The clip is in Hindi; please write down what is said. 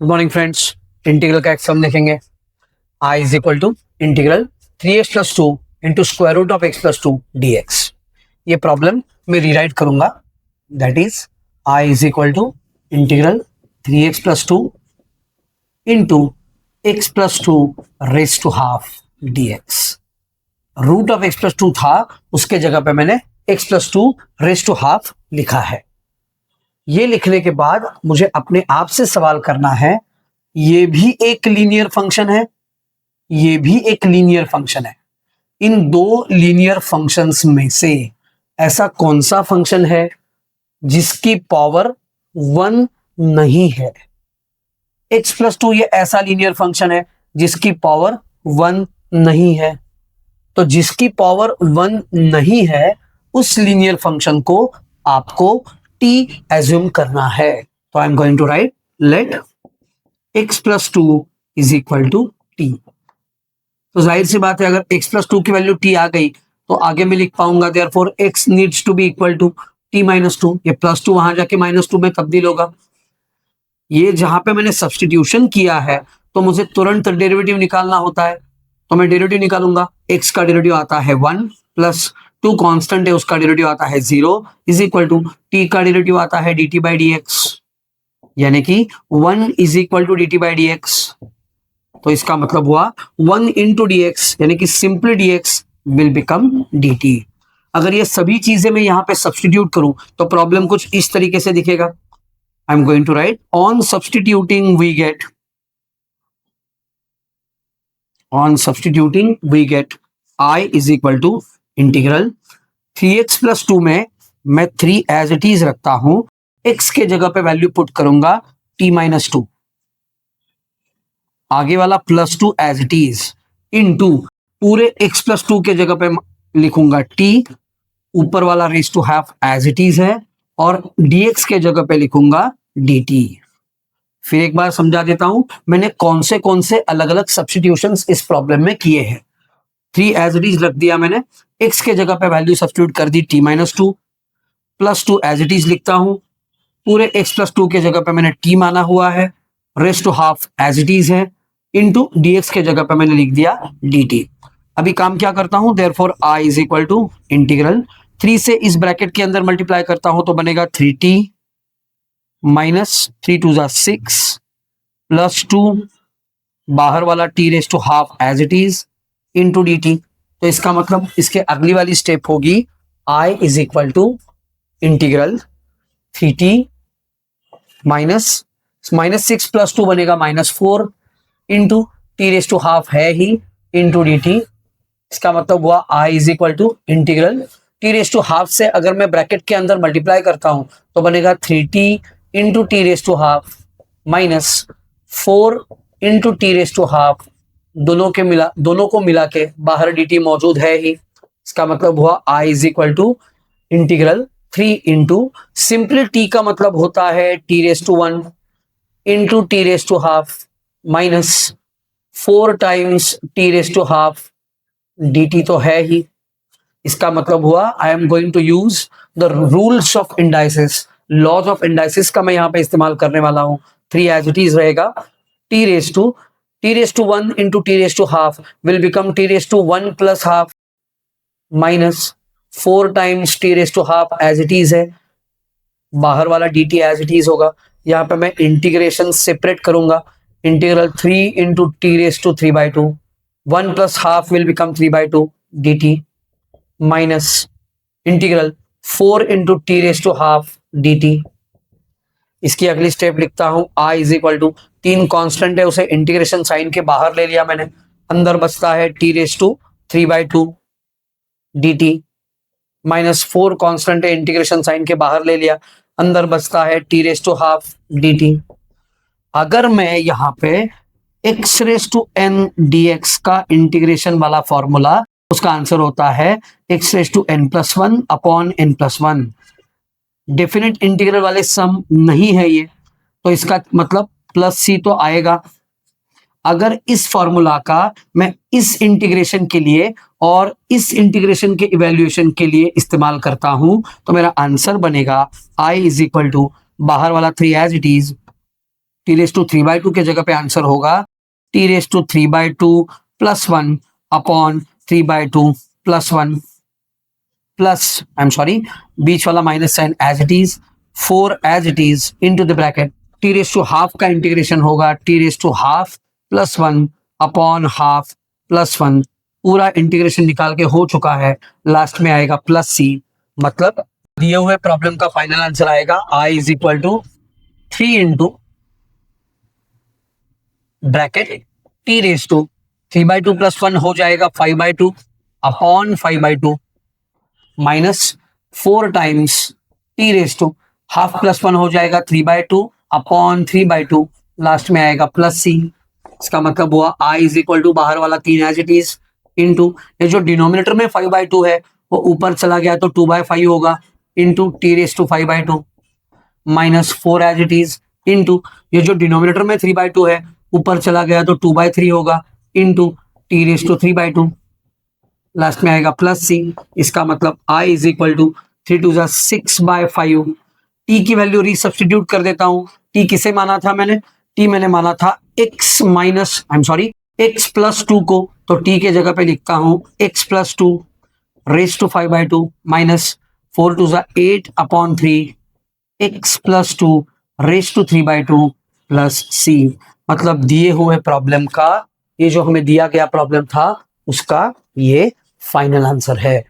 Good morning friends. इंटीग्रल का एक सम देखेंगे। I is equal to integral 3x plus 2 into square root of x plus 2 dx। ये प्रॉब्लम मैं रीराइट करूंगा। That is I is equal to integral 3x plus 2 into x plus 2 raise to half dx। Root of x plus 2 था, उसके जगह पे मैंने x plus 2 raise to half लिखा है। ये लिखने के बाद मुझे अपने आप से सवाल करना है, ये भी एक लीनियर फंक्शन है, ये भी एक लीनियर फंक्शन है। इन दो लीनियर फंक्शंस में से ऐसा कौन सा फंक्शन है जिसकी पावर 1 नहीं है? x प्लस 2 ये ऐसा लीनियर फंक्शन है जिसकी पावर 1 नहीं है। तो जिसकी पावर 1 नहीं है उस लीनियर फंक्शन को आपको t एज्यूम करना है। तो I am going to write let x plus 2 is equal to t। तो जाहिर सी बात है, अगर x प्लस 2 की वैल्यू t आ गई तो आगे मैं लिख पाऊंगा therefore x needs to be equal to t minus 2। ये प्लस 2 वहां जाके माइनस 2 में तब्दील होगा। ये जहां पे मैंने सब्स्टिट्यूशन किया है तो मुझे तुरंत डेरिवेटिव निकालना होता है, तो मैं डेरिवेटिव निकालूंगा। x का डेरिवेटिव आता है 1 प्लस 2 कांस्टेंट है, उसका डेरिवेटिव आता है 0 इज इक्वल टू t का डेरिवेटिव आता है dt बाई dx, यानी कि 1 is equal to dt by dx। तो इसका मतलब हुआ 1 इंटू dx, यानी कि simply dx will become dt। अगर ये सभी चीजें मैं यहां पे सब्स्टिट्यूट करूं तो प्रॉब्लम कुछ इस तरीके से दिखेगा। I am going to write on substituting we get I is equal to integral 3x plus 2 में मैं 3 एज इट इज रखता हूं, x के जगह पे वैल्यू पुट करूंगा t माइनस 2, आगे वाला plus 2 as it is into पूरे x प्लस 2 के जगह पे लिखूंगा t, ऊपर वाला raise to half as it is है, और dx के जगह पे लिखूंगा dt। फिर एक बार समझा देता हूं मैंने कौन से अलग अलग सब्स्टिट्यूशंस इस प्रॉब्लम में किए हैं। 3 एज इट इज रख दिया मैंने, x के जगह पे वैल्यू सब्स्टिट्यूट कर दी t minus 2, plus 2 as it is लिखता हूं, पूरे x प्लस 2 के जगह पे मैंने t माना हुआ है, raise to half as it is है, इंटू dx के जगह पे मैंने लिख दिया dt। अभी काम क्या करता हूं, therefore I is equal to integral 3 से इस ब्रैकेट के अंदर मल्टीप्लाई करता हूं तो बनेगा 3t माइनस 3 2 6 प्लस 2 बाहर वाला t raise to half as it is into dt। तो इसका मतलब इसके अगली वाली स्टेप होगी I is equal to integral 3t minus 6 plus 2 बनेगा -4 into t raise to half है ही इंटू dt। इसका मतलब हुआ I is equal to integral t raise to half से अगर मैं ब्रैकेट के अंदर मल्टीप्लाई करता हूं तो बनेगा 3t into t raise to half minus 4 into t raise to half, दोनों को मिला के बाहर dt मौजूद है ही। इसका मतलब हुआ I is equal to integral 3 into simply t का मतलब होता है t raise to 1 into t raise to half minus 4 times t raise to half, dt तो है ही। इसका मतलब हुआ I am going to use the rules of indices, laws of indices का मैं यहां पे इस्तेमाल करने वाला हूं। 3 एज इट इज रहेगा, t raise to 1 into t raise to half will become t raise to 1 plus half minus 4 times t raise to half as it is है, बाहर वाला dt एज इट इज होगा। यहां पे मैं इंटीग्रेशन सेपरेट करूंगा, integral 3 into t raise to 3 by 2, 1 plus half will become 3 by 2 dt minus integral 4 into t raise to half dt। इसकी अगली स्टेप लिखता हूं I is equal to 3 constant है, उसे इंटीग्रेशन साइन के बाहर ले लिया मैंने, अंदर बचता है t raise to 3 by 2 dt minus 4 constant है, इंटीग्रेशन साइन के बाहर ले लिया, अंदर बचता है t raise to half dt। अगर मैं यहां पे x raise to n dx का इंटीग्रेशन वाला फॉर्मूला, उसका आंसर होता है x raise to n plus 1 upon n plus 1। Definite integral वाले सम नहीं है ये, तो इसका मतलब प्लस c तो आएगा। अगर इस फॉर्मूला का मैं इस इंटीग्रेशन के लिए और इस इंटीग्रेशन के इवैल्यूएशन के लिए इस्तेमाल करता हूं तो मेरा आंसर बनेगा I इज इक्वल टू बाहर वाला 3 as it is t raise to 3/2 के जगह पे आंसर होगा t raise to 3/2 plus 1 upon 3/2 plus 1 plus I am sorry बीच वाला minus sign as it is 4 as it is into the bracket t raise to half का इंटीग्रेशन होगा t raise to half plus 1 upon half plus 1 पूरा इंटीग्रेशन निकाल के हो चुका है लास्ट में आएगा प्लस सी मतलब दिए हुए प्रॉब्लम का फाइनल आंसर आएगा i is equal to 3 into bracket t raise to 3/2 plus 1 हो जाएगा 5/2 upon 5/2 minus 4 times t raise to half plus 1 हो जाएगा 3/2 अपॉन 3/2 लास्ट में आएगा प्लस सी इसका मतलब हुआ i इज इक्वल टू बाहर वाला 3 एज इट इज इंटू ये जो डिनोमिनेटर में 5/2 है वो ऊपर चला गया तो 2/5 होगा into t raise to 5/2 minus 4 as it is into ये जो डिनोमिनेटर में 3/2 है ऊपर चला गया तो 2/3 होगा into t raise to 3/2 last में आएगा प्लस सी इसका मतलब i is equal to 3 2 6/5 t की वैल्यू रीसब्स्टिट्यूट कर देता हूं टी किसे माना था मैंने टी मैंने माना था x minus I am sorry x plus 2 को तो टी के जगह पे लिखता हूं x plus 2 raise to 5/2 minus 4 2 8 upon 3 x plus 2 raise to 3/2 plus C मतलब दिए हुए प्रॉब्लम का ये जो हमें दिया गया प्रॉब्लम था उसका ये फाइनल आंसर है।